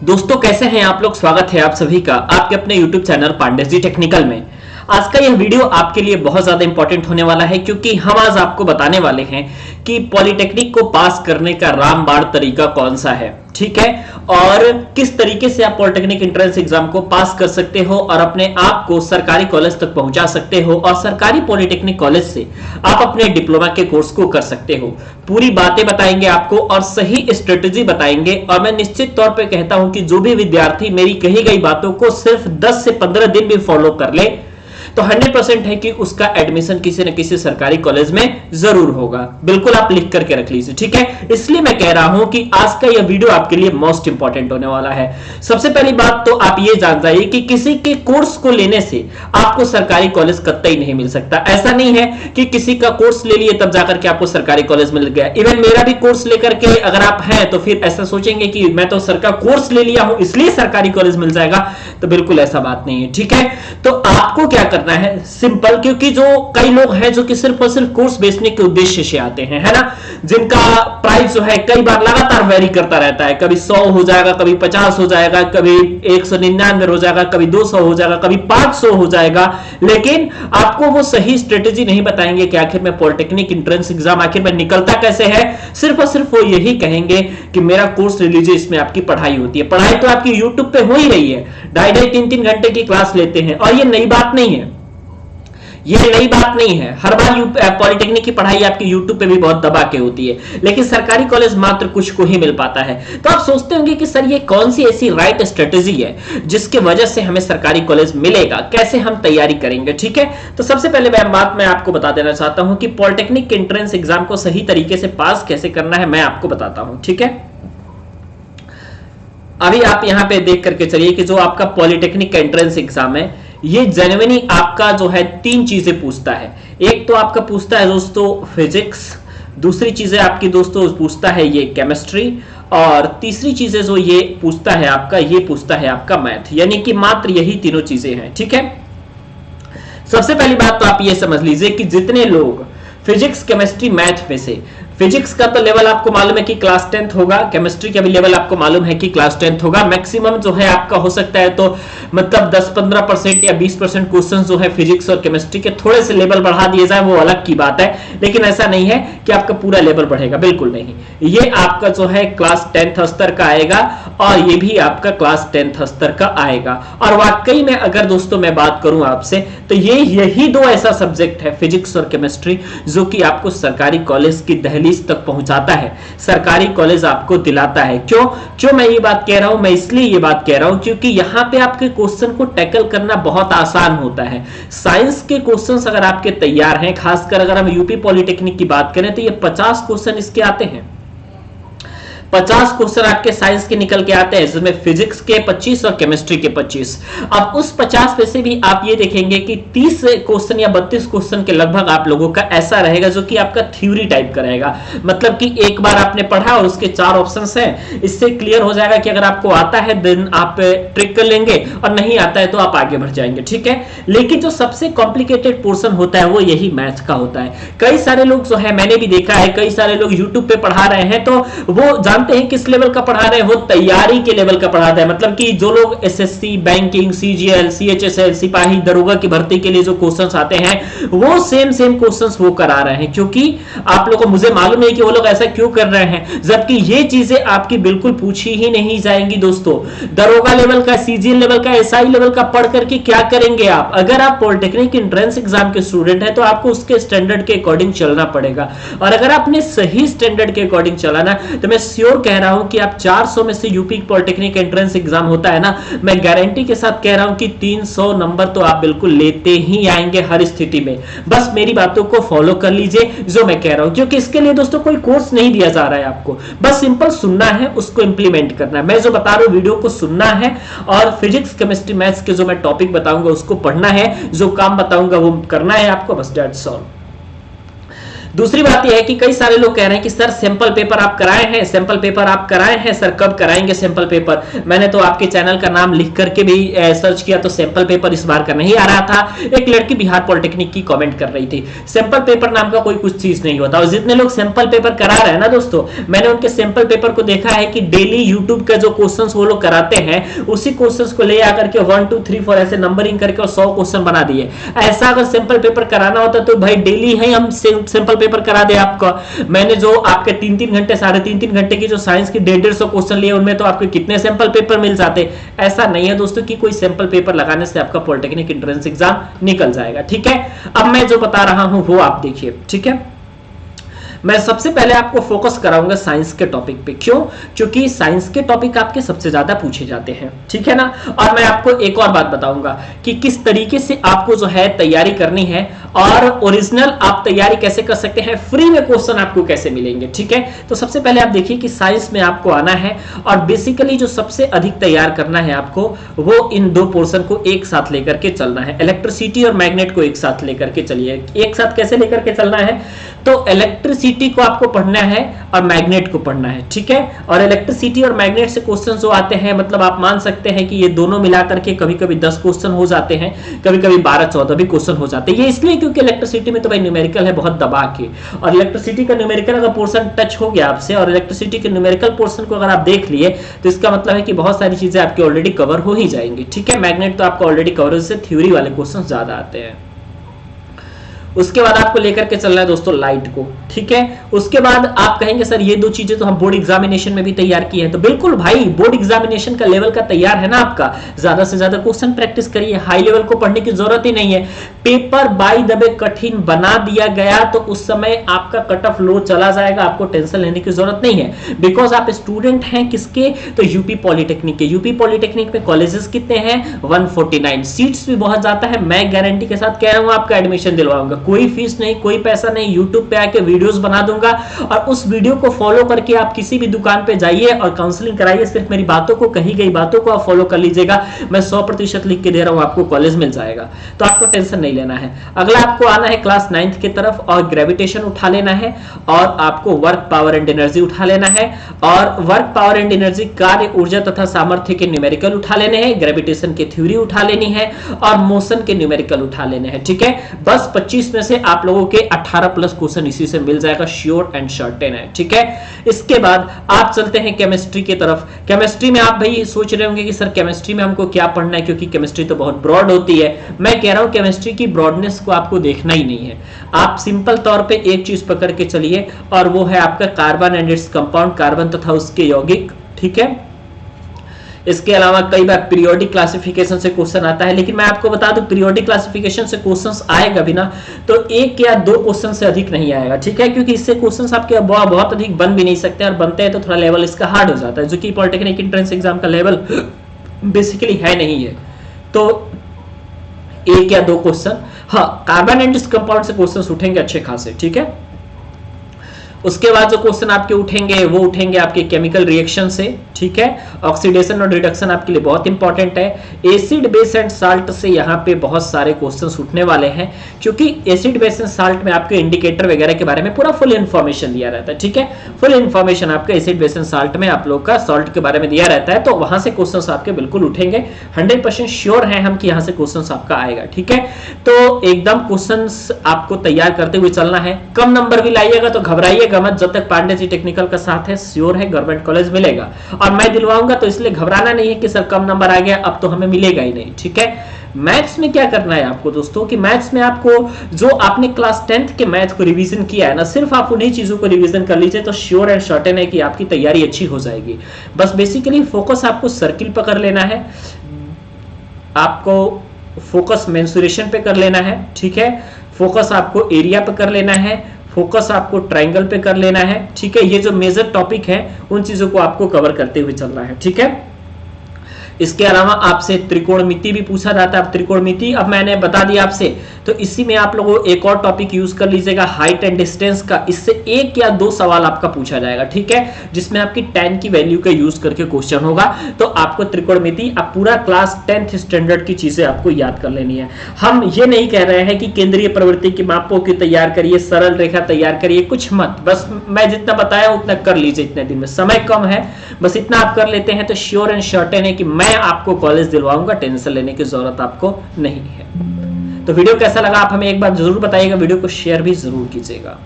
दोस्तों कैसे हैं आप लोग। स्वागत है आप सभी का आपके अपने YouTube channel Pandey ji technical में। आज का यह वीडियो आपके लिए बहुत ज्यादा इंपॉर्टेंट होने वाला है क्योंकि हम आज आपको बताने वाले हैं कि पॉलिटेक्निक को पास करने का रामबाण तरीका कौन सा है, ठीक है, और किस तरीके से आप पॉलिटेक्निक एंट्रेंस एग्जाम को पास कर सकते हो और अपने आप को सरकारी कॉलेज तक पहुंचा सकते हो और सरकारी पॉलिटेक्निक कॉलेज से आप अपने डिप्लोमा के कोर्स को कर सकते हो। पूरी बातें बताएंगे आपको और सही स्ट्रेटेजी बताएंगे। और मैं निश्चित तौर पे कहता हूं कि जो भी विद्यार्थी मेरी कही गई बातों को सिर्फ 10 से 15 दिन भी फॉलो कर ले तो 100% है कि उसका एडमिशन किसी न किसी सरकारी कॉलेज में जरूर होगा। बिल्कुल आप लिख करके रख लीजिए, ठीक है। इसलिए मैं कह रहा हूं कि आज का यह वीडियो आपके लिए मोस्ट इंपॉर्टेंट होने वाला है। सबसे पहली बात तो आप ये जान जाइए कि किसी के कोर्स को लेने से आपको सरकारी कॉलेज कतई नहीं मिल सकता। ऐसा नहीं है कि किसी का कोर्स ले लिए तब जाकर के आपको सरकारी कॉलेज मिल गया। इवन मेरा भी कोर्स लेकर के अगर आप हैं तो फिर ऐसा सोचेंगे कि मैं तो सरकार कोर्स ले लिया हूं इसलिए सरकारी कॉलेज मिल जाएगा, तो बिल्कुल ऐसा बात नहीं है, ठीक है। तो आपको क्या करना है, सिंपल, क्योंकि जो कई लोग हैं जो कि सिर्फ और सिर्फ कोर्स बेचने के उद्देश्य से आते हैं, है ना, जिनका प्राइस जो है कई बार लगातार वेरी करता रहता है। कभी 100 हो जाएगा, कभी 50 हो जाएगा, कभी 199 हो जाएगा, कभी 200 हो जाएगा, कभी 500 हो जाएगा। लेकिन आपको वो सही स्ट्रेटेजी नहीं बताएंगे कि आखिर में पॉलिटेक्निक एंट्रेंस एग्जाम आखिर में निकलता कैसे है। सिर्फ और सिर्फ वो यही कहेंगे कि मेरा कोर्स ले लीजिए, इसमें आपकी पढ़ाई होती है। पढ़ाई तो आपकी यूट्यूब पे हो ही रही है, 2.5 3 घंटे की क्लास लेते हैं और ये नई बात नहीं है। ये नई बात नहीं है, हर बार पॉलिटेक्निक की पढ़ाई आपकी यूट्यूब पे भी बहुत दबा के होती है, लेकिन सरकारी कॉलेज मात्र कुछ को ही मिल पाता है। तो आप सोचते होंगे कि सर ये कौन सी ऐसी राइट स्ट्रेटेजी है जिसके वजह से हमें सरकारी कॉलेज मिलेगा, कैसे हम तैयारी करेंगे, ठीक है। तो सबसे पहले मैं आपको बता देना चाहता हूं कि पॉलिटेक्निक के एंट्रेंस एग्जाम को सही तरीके से पास कैसे करना है, मैं आपको बताता हूं, ठीक है। अभी आप यहां पे देख करके चलिए कि जो आपका पॉलिटेक्निक का एंट्रेंस एग्जाम है ये जेन्युइनली आपका जो है 3 चीजें पूछता है। एक तो आपका पूछता है दोस्तों फिजिक्स, दूसरी चीजें आपकी दोस्तों पूछता है ये केमिस्ट्री, और तीसरी चीजें जो ये पूछता है आपका, ये पूछता है आपका मैथ। यानी कि मात्र यही तीनों चीजें हैं, ठीक है। सबसे पहली बात तो आप ये समझ लीजिए कि जितने लोग फिजिक्स केमिस्ट्री मैथ में से, फिजिक्स का तो लेवल आपको मालूम है कि क्लास 10th होगा, केमिस्ट्री का भी लेवल आपको मालूम है कि क्लास 10th होगा। मैक्सिमम जो है आपका हो सकता है तो मतलब 10-15% या 20% क्वेश्चंस जो है फिजिक्स और केमिस्ट्री के थोड़े से लेवल बढ़ा दिए जाए वो अलग की बात है, लेकिन ऐसा नहीं है कि आपका पूरा लेवल बढ़ेगा, बिल्कुल नहीं। ये आपका जो है क्लास 10th स्तर का आएगा और ये भी आपका क्लास 10th स्तर का आएगा। और वाकई में अगर दोस्तों मैं बात करूं आपसे तो यही दो ऐसा सब्जेक्ट है फिजिक्स और केमिस्ट्री जो कि आपको सरकारी कॉलेज की दहलीज तक पहुंचाता है, सरकारी कॉलेज आपको दिलाता है। क्यों मैं ये बात कह रहा हूं, मैं इसलिए ये बात कह रहा हूं क्योंकि यहां पे आपके क्वेश्चन को टैकल करना बहुत आसान होता है। साइंस के क्वेश्चंस अगर आपके तैयार हैं, खासकर अगर हम यूपी पॉलिटेक्निक की बात करें तो ये 50 क्वेश्चन इसके आते हैं। 50 क्वेश्चन आपके साइंस के निकल के आते हैं, जिसमें फिजिक्स के 25 और केमिस्ट्री के 25। अब उस 50 में से भी आप ये देखेंगे कि 30 क्वेश्चन या 32 क्वेश्चन के लगभग आप लोगों का ऐसा रहेगा जो कि आपका थ्योरी टाइप का रहेगा। मतलब कि एक बार आपने पढ़ा और उसके 4 ऑप्शंस हैं, इससे क्लियर हो जाएगा कि अगर आपको आता है देन आप ट्रिक कर लेंगे और नहीं आता है तो आप आगे बढ़ जाएंगे, ठीक है। लेकिन जो सबसे कॉम्प्लिकेटेड पोर्शन होता है वो यही मैथ का होता है। कई सारे लोग जो है, मैंने भी देखा है, कई सारे लोग यूट्यूब पे पढ़ा रहे हैं तो वो जानते हैं किस लेवल का पढ़ा रहे हैं, वो तैयारी के लेवल का पढ़ाते हैं। मतलब कि जो लोग एसएससी, बैंकिंग, सीजीएल, सीएचएसएल, सिपाही, दरोगा की भर्ती के लिए जो क्वेश्चंस आते हैं वो सेम क्वेश्चंस वो करा रहे हैं, क्योंकि आप लोगों को, मुझे मालूम है कि वो लोग ऐसा क्यों कर रहे हैं, जबकि ये चीजें आपकी बिल्कुल पूछी ही नहीं जाएंगी दोस्तों। दरोगा लेवल का, सीजीएल लेवल का, एसआई लेवल का पढ़ करके क्या करेंगे आप? अगर आप पॉलिटेक्निक एंट्रेंस एग्जाम के स्टूडेंट हैं तो आपको उसके स्टैंडर्ड के अकॉर्डिंग चलना पड़ेगा। और अगर आपने सही स्टैंडर्ड के अकॉर्डिंग चलाना तो मैं श्योर कह रहा हूं कि आप 400 में से यूपी पॉलिटेक्निक एंट्रेंस एग्जाम होता है ना, मैं गारंटी के साथ कह रहा हूं कि 300 नंबर तो आप बिल्कुल लेते ही आएंगे हर स्थिति में। बस मेरी बातों को फॉलो कर लीजिए जो मैं कह रहा हूं, क्योंकि इसके लिए दोस्तों कोई कोर्स नहीं दिया जा रहा है आपको, बस सिंपल सुनना है, उसको इंप्लीमेंट करना है। मैं जो बता रहा हूं वीडियो को सुनना है और फिजिक्स, केमिस्ट्री, मैथ्स के जो मैं टॉपिक बताऊंगा उसको पढ़ना है, जो काम बताऊंगा वो करना है आपको, बस दैट्स ऑल। दूसरी बात यह है कि कई सारे लोग कह रहे हैं कि सर सैंपल पेपर आप कराए हैं, सैंपल पेपर आप कराए हैं सर, कब कराएंगे सैंपल पेपर? मैंने तो आपके चैनल का नाम लिख करके भी सर्च किया तो सैंपल पेपर इस बार का नहीं आ रहा था। एक लड़की बिहार पॉलिटेक्निक की कमेंट कर रही थी। सैंपल पेपर नाम का कोई कुछ चीज नहीं होता, और जितने लोग सैंपल पेपर करा रहे हैं ना दोस्तों, मैंने उनके सैंपल पेपर को देखा है कि डेली यूट्यूब का जो क्वेश्चंस वो लोग कराते हैं उसी क्वेश्चंस को ले आकर के 1 2 3 4 ऐसे नंबरिंग करके और 100 क्वेश्चन बना दिए। ऐसा अगर सैंपल पेपर कराना होता तो भाई डेली है हम सैंपल पेपर करा दे आपका। मैंने जो आपके 3-3 घंटे 3.5 घंटे की जो साइंस की 150 क्वेश्चन लिए उनमें तो आपके कितने सैंपल पेपर मिल जाते। ऐसा नहीं है दोस्तों कि कोई सैंपल पेपर लगाने से आपका पॉलिटेक्निक एंट्रेंस एग्जाम निकल जाएगा, ठीक है। अब मैं जो बता रहा हूं वो आप देखिए, ठीक है। मैं सबसे पहले आपको फोकस कराऊंगा साइंस के टॉपिक पे। क्यों? क्योंकि साइंस के टॉपिक आपके सबसे ज्यादा पूछे जाते हैं, ठीक है ना। और मैं आपको एक और बात बताऊंगा कि किस तरीके से आपको जो है तैयारी करनी है, और ओरिजिनल आप तैयारी कैसे कर सकते हैं, फ्री में क्वेश्चन आपको कैसे मिलेंगे, ठीक है। तो सबसे पहले आप देखिए कि साइंस में आपको आना है, और बेसिकली जो सबसे अधिक तैयार करना है आपको वो इन दो पोर्शन को एक साथ लेकर के चलना है। इलेक्ट्रिसिटी और मैग्नेट को एक साथ लेकर के चलिए। एक साथ कैसे लेकर के चलना है? तो इलेक्ट्रिसिटी को आपको पढ़ना है और मैग्नेट को पढ़ना है, ठीक है। और इलेक्ट्रिसिटी और मैग्नेट से क्वेश्चन जो आते हैं, मतलब आप मान सकते हैं कि ये दोनों मिलाकर के कभी कभी 10 क्वेश्चन हो जाते हैं, कभी कभी 12-14 भी क्वेश्चन हो जाते हैं। ये इसलिए क्योंकि इलेक्ट्रिसिटी में तो भाई न्यूमेरिकल है बहुत दबा के, और इलेक्ट्रिसिटी का न्यूमेरिकल अगर पोर्शन टच हो गया आपसे और इलेक्ट्रिसिटी के न्यूमेरिकल पोर्शन को अगर आप देख लिए तो इसका मतलब है कि बहुत सारी चीजें आपकी ऑलरेडी कवर हो ही जाएंगी, ठीक है। मैग्नेट तो आपका ऑलरेडी कवर, उससे थ्योरी वाले क्वेश्चन ज्यादा आते हैं। उसके बाद आपको लेकर के चलना है दोस्तों लाइट को, ठीक है। उसके बाद आप कहेंगे सर ये दो चीजें तो हम बोर्ड एग्जामिनेशन में भी तैयार की है, तो बिल्कुल भाई बोर्ड एग्जामिनेशन का लेवल का तैयार है ना आपका। ज्यादा से ज्यादा क्वेश्चन प्रैक्टिस करिए, हाई लेवल को पढ़ने की जरूरत ही नहीं है। पेपर बाय द वे कठिन बना दिया गया तो उस समय आपका कट ऑफ लो चला जाएगा, आपको टेंशन लेने की जरूरत नहीं है। बिकॉज आप स्टूडेंट हैं किसके? तो यूपी पॉलिटेक्निक के। यूपी पॉलिटेक्निक में कॉलेजेस कितने हैं? 149। सीट्स भी बहुत ज्यादा है। मैं गारंटी के साथ कह रहा हूं आपका एडमिशन दिलवाऊंगा, कोई फीस नहीं, कोई पैसा नहीं। यूट्यूब पे आके वीडियोस बना दूंगा और उस वीडियो को फॉलो करके आप किसी भी दुकान पे जाइए और काउंसलिंग कराइए। सिर्फ मेरी बातों को, कही गई बातों को आप फॉलो कर लीजिएगा। मैं 100% लिख के दे रहा हूं, आपको कॉलेज मिल जाएगा, तो आपको टेंशन नहीं लेना है। अगला आपको आना है क्लास 9th की तरफ और ग्रेविटेशन उठा लेना है, और आपको वर्क पावर एंड एनर्जी उठा लेना है, और वर्क पावर एंड एनर्जी कार्य ऊर्जा तथा सामर्थ्य के न्यूमेरिकल उठा लेने हैं, ग्रेविटेशन की थ्योरी उठा लेनी है, और मोशन के न्यूमेरिकल उठा लेने हैं, ठीक है। बस 25 में से आप लोगों के 18+ क्वेश्चन इसी से मिल जाएगा, श्योर एंड सर्टेन है, ठीक है। इसके बाद आप चलते हैं केमिस्ट्री की तरफ। केमिस्ट्री में आप भाई सोच रहे होंगे कि सर केमिस्ट्री में हमको क्या पढ़ना है, क्योंकि केमिस्ट्री तो बहुत ब्रॉड होती है। मैं कह रहा हूं केमिस्ट्री की ब्रॉडनेस को आपको देखना ही नहीं है। आप सिंपल तौर पे एक चीज पकड़ के चलिए, और वो है आपका carbon and its compound, carbon तथा उसके यौगिक, ठीक है। इसके अलावा कई बार पीरियोडिक क्लासिफिकेशन से क्वेश्चन आता है, लेकिन मैं आपको बता दूं पीरियोडिक क्लासिफिकेशन से क्वेश्चंस आएगा भी ना तो 1 या 2 क्वेश्चन से अधिक नहीं आएगा, ठीक है। क्योंकि इससे क्वेश्चंस आपके बहुत अधिक बन भी नहीं सकते, और बनते हैं तो थोड़ा लेवल इसका हार्ड हो जाता है, जो कि पॉलिटेक्निक एंट्रेंस एग्जाम का लेवल बेसिकली है नहीं है। तो 1 या 2 क्वेश्चन, हाँ, कार्बन एंड कंपाउंड से क्वेश्चन उठेंगे अच्छे खासे, ठीक है। उसके बाद जो क्वेश्चन आपके उठेंगे वो उठेंगे आपके केमिकल रिएक्शन से, ठीक है। ऑक्सीडेशन और रिडक्शन आपके लिए बहुत इंपॉर्टेंट है। एसिड बेस एंड साल्ट से यहाँ पे बहुत सारे क्वेश्चंस उठने वाले हैं, क्योंकि एसिड बेस एंड साल्ट में आपके इंडिकेटर वगैरह के बारे में पूरा फुल इन्फॉर्मेशन दिया रहता है, ठीक है। फुल इन्फॉर्मेशन आपका एसिड बेस एंड साल्ट में आप लोग का सॉल्ट के बारे में दिया रहता है, तो वहां से क्वेश्चंस आपके बिल्कुल उठेंगे। 100% श्योर है हम कि यहाँ से क्वेश्चंस आपका आएगा, ठीक है। तो एकदम क्वेश्चंस आपको तैयार करते हुए चलना है। कम नंबर भी लाइएगा तो घबराइए मत, जब तक पांडे जी टेक्निकल का साथ है श्योर है गवर्नमेंट कॉलेज मिलेगा, और मैं दिलवाऊंगा, तो इसलिए घबराना नहीं है कि सर कम नंबर आ गया अब तो हमें मिलेगा ही नहीं, ठीक है। मैथ्स में क्या करना है आपको दोस्तों कि मैथ्स में आपको जो आपने क्लास 10th के मैथ को रिवीजन किया है ना, सिर्फ आप उन्हीं चीजों को रिवीजन कर लीजिए तो श्योर एंड सर्टेन है कि आपकी तैयारी अच्छी हो जाएगी। बस बेसिकली फोकस आपको सर्किल पर कर लेना है, आपको फोकस मेंसुरेशन पे कर लेना है, ठीक है। फोकस आपको एरिया पे कर लेना है, फोकस आपको ट्रायंगल पे कर लेना है, ठीक है। ये जो मेजर टॉपिक है उन चीजों को आपको कवर करते हुए चलना है, ठीक है। इसके अलावा आपसे त्रिकोणमिति भी पूछा जाता है। अब त्रिकोणमिति अब मैंने बता दिया आपसे, तो इसी में आप लोगों एक और टॉपिक यूज कर लीजिएगा हाइट एंड डिस्टेंस का। इससे 1 या 2 सवाल आपका पूछा जाएगा, ठीक है, जिसमें आपकी tan की वैल्यू का यूज करके क्वेश्चन होगा। तो आपको त्रिकोणमिति अब पूरा क्लास 10th स्टैंडर्ड की चीजें आपको याद कर लेनी है। हम ये नहीं कह रहे हैं कि केंद्रीय प्रवृत्ति की मापों की तैयार करिए, सरल रेखा तैयार करिए, कुछ मत, बस मैं जितना बताया उतना कर लीजिए। इतने दिन में समय कम है, बस इतना आप कर लेते हैं तो श्योर एंड सर्टेन है कि मैं आपको कॉलेज दिलवाऊंगा, टेंशन लेने की जरूरत आपको नहीं है। तो वीडियो कैसा लगा आप हमें एक बार जरूर बताइएगा, वीडियो को शेयर भी जरूर कीजिएगा।